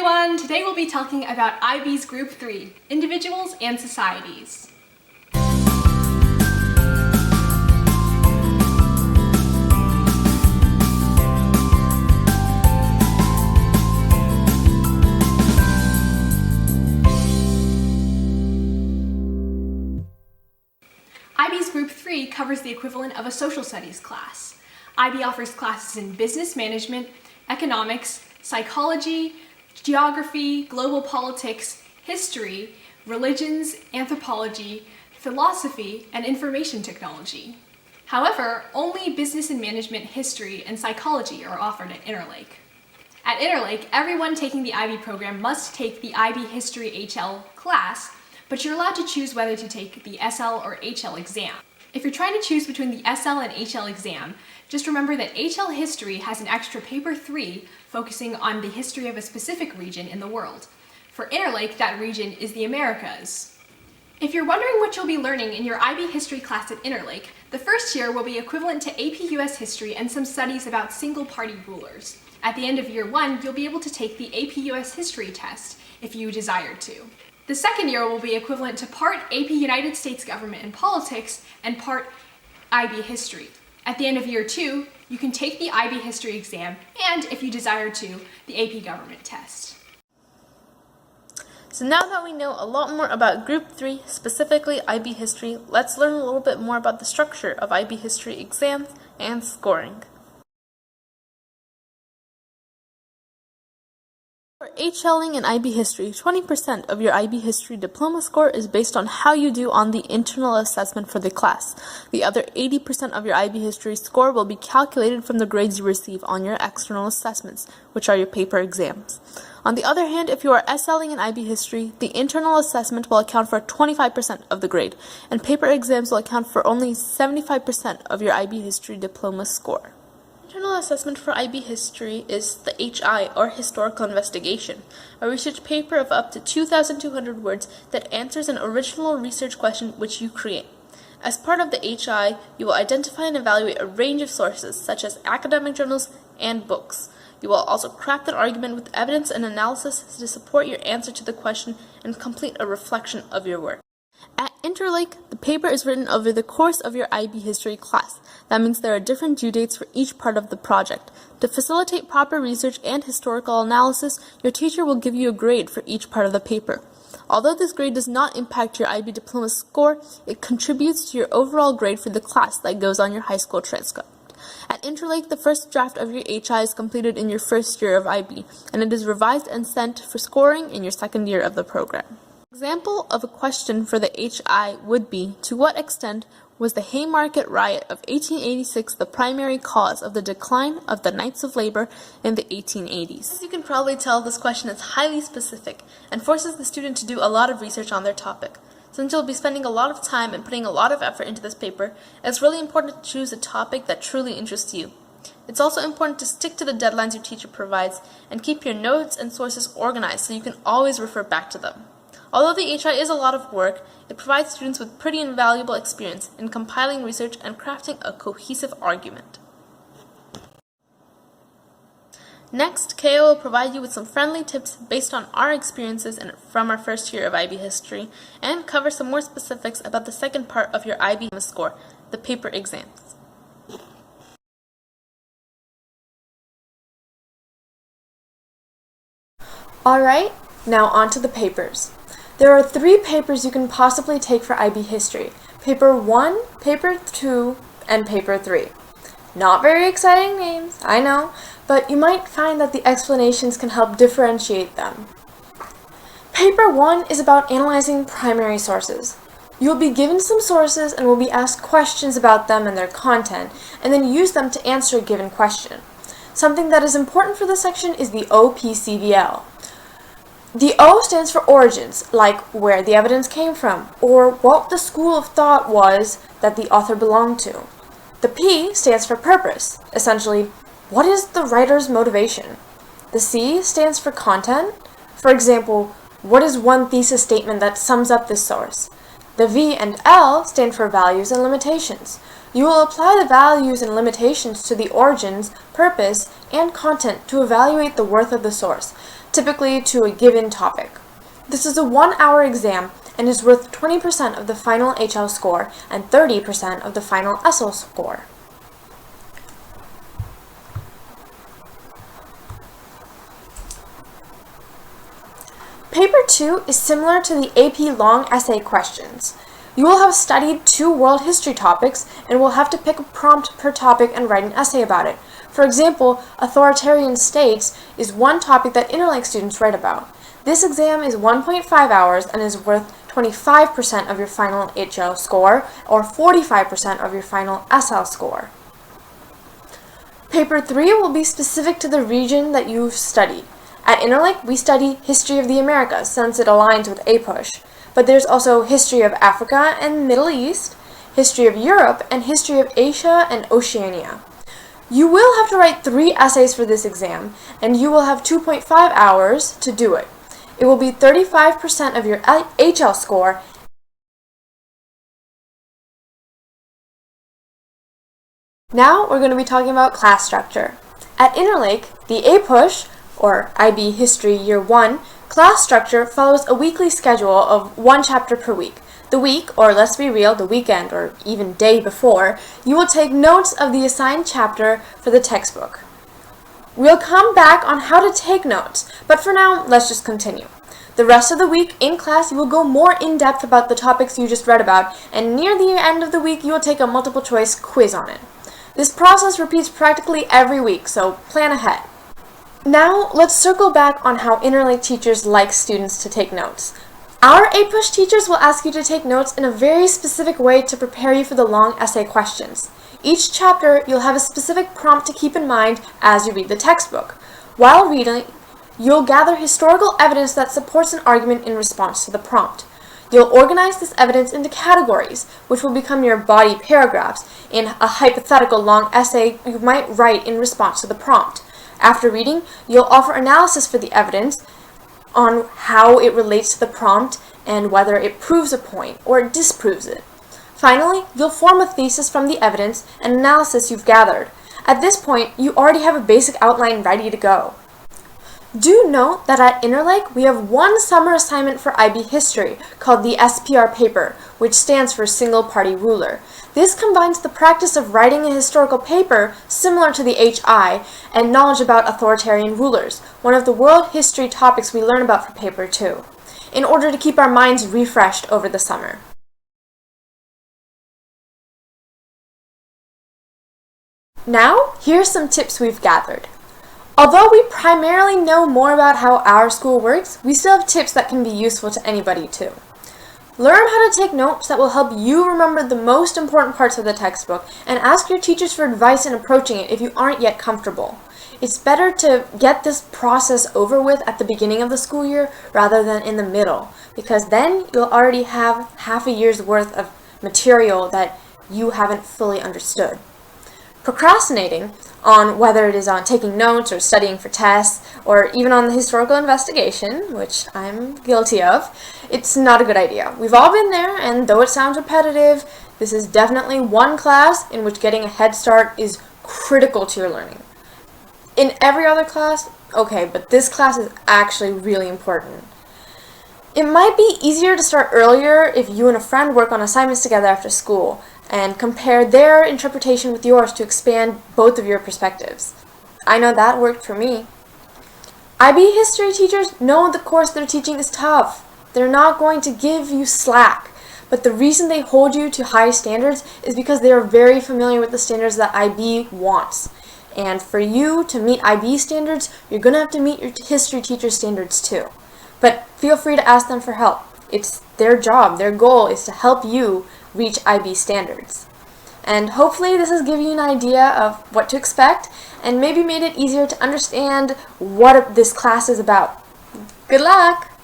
everyone! Today we'll be talking about IB's Group 3, Individuals and Societies. IB's Group 3 covers the equivalent of a social studies class. IB offers classes in business management, economics, psychology, geography, global politics, history, religions, anthropology, philosophy, and information technology. However, only business and management, history, and psychology are offered at Interlake. At Interlake, everyone taking the IB program must take the IB History HL class, but you're allowed to choose whether to take the SL or HL exam. If you're trying to choose between the SL and HL exam, just remember that HL History has an extra paper 3 focusing on the history of a specific region in the world. For Interlake, that region is the Americas. If you're wondering what you'll be learning in your IB History class at Interlake, the first year will be equivalent to AP US History and some studies about single-party rulers. At the end of year 1, you'll be able to take the AP US History test if you desire to. The second year will be equivalent to part AP United States Government and Politics and part IB History. At the end of year 2, you can take the IB History exam and, if you desire to, the AP Government test. So now that we know a lot more about Group 3, specifically IB History, let's learn a little bit more about the structure of IB History exams and scoring. For HLing and IB History, 20% of your IB History diploma score is based on how you do on the internal assessment for the class. The other 80% of your IB History score will be calculated from the grades you receive on your external assessments, which are your paper exams. On the other hand, if you are SLing in IB History, the internal assessment will account for 25% of the grade, and paper exams will account for only 75% of your IB History diploma score. Internal assessment for IB History is the HI, or Historical Investigation, a research paper of up to 2,200 words that answers an original research question which you create. As part of the HI, you will identify and evaluate a range of sources, such as academic journals and books. You will also craft an argument with evidence and analysis to support your answer to the question and complete a reflection of your work. At Interlake, the paper is written over the course of your IB History class. That means there are different due dates for each part of the project. To facilitate proper research and historical analysis, your teacher will give you a grade for each part of the paper. Although this grade does not impact your IB diploma score, it contributes to your overall grade for the class that goes on your high school transcript. At Interlake, the first draft of your HI is completed in your first year of IB, and it is revised and sent for scoring in your second year of the program. Example of a question for the HI would be, to what extent was the Haymarket Riot of 1886 the primary cause of the decline of the Knights of Labor in the 1880s? As you can probably tell, this question is highly specific and forces the student to do a lot of research on their topic. Since you'll be spending a lot of time and putting a lot of effort into this paper, it's really important to choose a topic that truly interests you. It's also important to stick to the deadlines your teacher provides and keep your notes and sources organized so you can always refer back to them. Although the HI is a lot of work, it provides students with pretty invaluable experience in compiling research and crafting a cohesive argument. Next, KO will provide you with some friendly tips based on our experiences and from our first year of IB History, and cover some more specifics about the second part of your IB score, the paper exams. Alright, now on to the papers. There are 3 papers you can possibly take for IB History: Paper 1, Paper 2, and Paper 3. Not very exciting names, I know, but you might find that the explanations can help differentiate them. Paper 1 is about analyzing primary sources. You will be given some sources and will be asked questions about them and their content, and then use them to answer a given question. Something that is important for this section is the OPCVL. The O stands for origins, like where the evidence came from, or what the school of thought was that the author belonged to. The P stands for purpose, essentially, what is the writer's motivation? The C stands for content. For example, what is one thesis statement that sums up this source? The V and L stand for values and limitations. You will apply the values and limitations to the origins, purpose, and content to evaluate the worth of the source, typically to a given topic. This is a 1-hour exam and is worth 20% of the final HL score and 30% of the final SL score. Paper 2 is similar to the AP long essay questions. You will have studied 2 world history topics and will have to pick a prompt per topic and write an essay about it. For example, authoritarian states is one topic that Interlake students write about. This exam is 1.5 hours and is worth 25% of your final HL score or 45% of your final SL score. Paper 3 will be specific to the region that you've studied. At Interlake, we study History of the Americas since it aligns with APUSH, but there's also History of Africa and Middle East, History of Europe, and History of Asia and Oceania. You will have to write 3 essays for this exam, and you will have 2.5 hours to do it. It will be 35% of your HL score. Now we're going to be talking about class structure. At Interlake, the APUSH, or IB History Year 1, class structure follows a weekly schedule of 1 chapter per week. The week, or let's be real, the weekend, or even day before, you will take notes of the assigned chapter for the textbook. We'll come back on how to take notes, but for now, let's just continue. The rest of the week in class, you will go more in depth about the topics you just read about, and near the end of the week, you will take a multiple choice quiz on it. This process repeats practically every week, so plan ahead. Now, let's circle back on how Interlake teachers like students to take notes. Our APUSH teachers will ask you to take notes in a very specific way to prepare you for the long essay questions. Each chapter, you'll have a specific prompt to keep in mind as you read the textbook. While reading, you'll gather historical evidence that supports an argument in response to the prompt. You'll organize this evidence into categories, which will become your body paragraphs in a hypothetical long essay you might write in response to the prompt. After reading, you'll offer analysis for the evidence on how it relates to the prompt and whether it proves a point or it disproves it. Finally, you'll form a thesis from the evidence and analysis you've gathered. At this point, you already have a basic outline ready to go. Do note that at Interlake, we have 1 summer assignment for IB History called the SPR paper, which stands for Single Party Ruler. This combines the practice of writing a historical paper, similar to the HI, and knowledge about authoritarian rulers, one of the world history topics we learn about for paper 2, in order to keep our minds refreshed over the summer. Now, here's some tips we've gathered. Although we primarily know more about how our school works, we still have tips that can be useful to anybody too. Learn how to take notes that will help you remember the most important parts of the textbook, and ask your teachers for advice in approaching it if you aren't yet comfortable. It's better to get this process over with at the beginning of the school year rather than in the middle, because then you'll already have half a year's worth of material that you haven't fully understood. Procrastinating on whether it is on taking notes or studying for tests or even on the historical investigation, which I'm guilty of, it's not a good idea. We've all been there, and though it sounds repetitive, this is definitely one class in which getting a head start is critical to your learning. In every other class, okay, but this class is actually really important. It might be easier to start earlier if you and a friend work on assignments together after school and compare their interpretation with yours to expand both of your perspectives. I know that worked for me. IB history teachers know the course they're teaching is tough. They're not going to give you slack, but the reason they hold you to high standards is because they are very familiar with the standards that IB wants. And for you to meet IB standards, you're going to have to meet your history teacher standards too. But feel free to ask them for help. It's their job, their goal is to help you reach IB standards. And hopefully this has given you an idea of what to expect and maybe made it easier to understand what this class is about. Good luck!